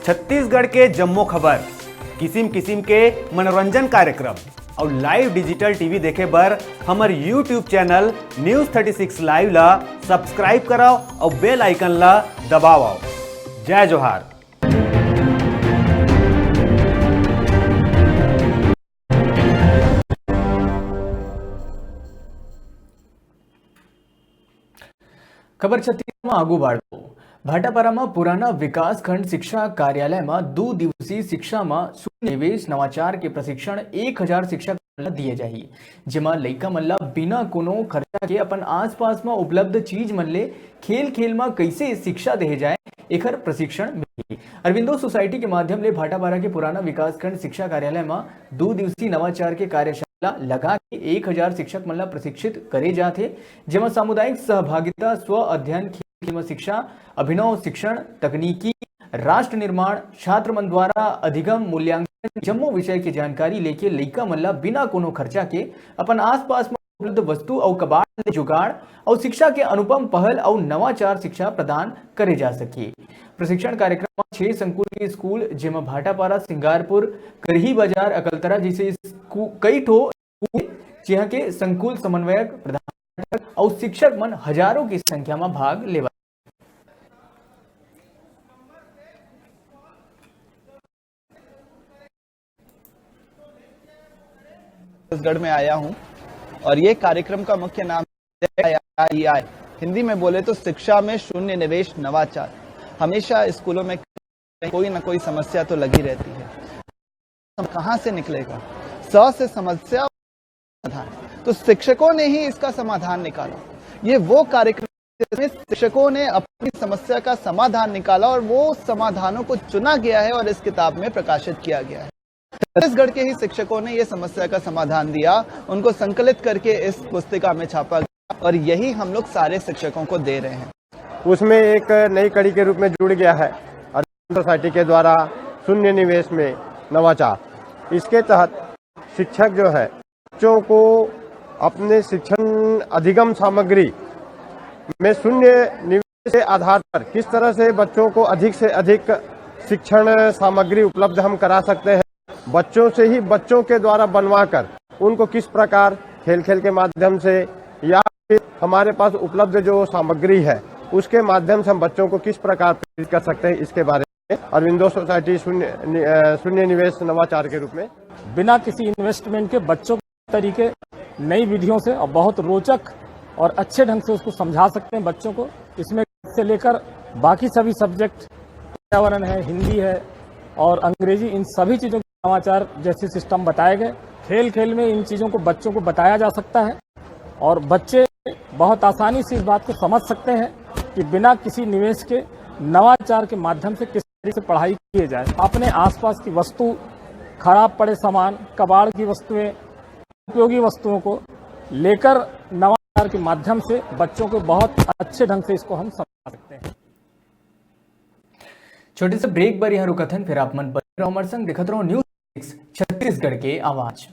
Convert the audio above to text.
छत्तीसगढ़ के जम्मो खबर, किसिम किसिम के मनोरंजन कार्यक्रम और लाइव डिजिटल टीवी देखे बर हमर यूट्यूब चैनल न्यूज़ 36 लाइव ला सब्सक्राइब कराओ और बेल आइकन ला दबाओ। जय जोहार। खबर छत्तीसगढ़ में आगू बढ़ो। भाटापारा में पुराना विकास खंड शिक्षा कार्यालय में 2 दिवसीय शिक्षा में शून्य निवेश नवाचार के प्रशिक्षण 1000 शिक्षक दिए जाही, जेमा लइका मन ला बिना कोनो खर्चा के अपन आसपास में उपलब्ध चीज मन ले खेल खेल में कैसे शिक्षा दे जाए एकर प्रशिक्षण मिली। अरविंदो सोसाइटी के माध्यम ले भाटापारा के पुराना विकास खंड शिक्षा कार्यालय में 2 दिवसीय नवाचार के कार्यशाला लगा के 1000 शिक्षक मन ला प्रशिक्षित करे जाते, जेमा सामुदायिक सहभागिता, स्व अध्ययन, खेल में शिक्षा, अभिनव शिक्षण, तकनीकी, राष्ट्र निर्माण, छात्र मन द्वारा अधिगम, मूल्यांकन जम्मो विषय की जानकारी लेके लइका मन ला बिना कोनो खर्चा के अपन आसपास में उपलब्ध वस्तु और कबाड़ जुगाड़ और शिक्षा के अनुपम पहल और नवाचार शिक्षा प्रदान करे जा सके। प्रशिक्षण कार्यक्रम में 6 संकुल के स्कूल, जेमा भाटापारा, सिंगारपुर, करही बाजार, अकलतरा जैसे कई ठो जिहा के संकुल समन्वयक, प्रधान और शिक्षक मन हजारों की संख्या में भाग लेवा। छत्तीसगढ़ में आया हूं और ये कार्यक्रम का मुख्य नाम है हिंदी में बोले तो शिक्षा में शून्य निवेश नवाचार। हमेशा स्कूलों में कोई ना कोई समस्या तो लगी रहती है, कहां से निकलेगा? से समस्या समाधान, तो शिक्षकों ने ही इसका समाधान निकाला। ये वो कार्यक्रम जिसमें शिक्षकों ने अपनी समस्या का समाधान निकाला और वो समाधानों को चुना गया है और इस किताब में प्रकाशित किया गया है। छत्तीसगढ़ के ही शिक्षकों ने ये समस्या का समाधान दिया, उनको संकलित करके इस पुस्तिका में छापा गया और यही हम लोग सारे शिक्षकों को दे रहे हैं। उसमें एक नई कड़ी के रूप में जुड़ गया है सोसाइटी के द्वारा शून्य निवेश में नवाचार। इसके तहत शिक्षक जो है बच्चों को अपने शिक्षण अधिगम सामग्री में शून्य निवेश के आधार पर किस तरह से बच्चों को अधिक से अधिक शिक्षण सामग्री उपलब्ध हम करा सकते हैं, बच्चों से ही बच्चों के द्वारा बनवा कर उनको किस प्रकार खेल खेल के माध्यम से या फिर हमारे पास उपलब्ध जो सामग्री है उसके माध्यम से हम बच्चों को किस प्रकार प्रेरित कर सकते हैं, इसके बारे में अरविंदो सोसाइटी शून्य निवेश नवाचार के रूप में बिना किसी इन्वेस्टमेंट के बच्चों के तरीके नई विधियों से और बहुत रोचक और अच्छे ढंग से उसको समझा सकते हैं बच्चों को। इसमें से लेकर बाकी सभी सब्जेक्ट, पर्यावरण है, हिंदी है और अंग्रेजी, इन सभी चीज़ों के नवाचार जैसे सिस्टम बताए गए। खेल खेल में इन चीज़ों को बच्चों को बताया जा सकता है और बच्चे बहुत आसानी से इस बात को समझ सकते हैं कि बिना किसी निवेश के नवाचार के माध्यम से किस तरीके से पढ़ाई किए जाए। अपने आसपास की वस्तु, खराब पड़े सामान, कबाड़ की वस्तुएं, उपयोगी वस्तुओं को लेकर नवाचार के माध्यम से बच्चों को बहुत अच्छे ढंग से इसको हम समझा सकते हैं। छोटे से ब्रेक पर यहाँ रुकथन, फिर आप मन पर संग दिखत रहो न्यूज़ 36 छत्तीसगढ़ के आवाज।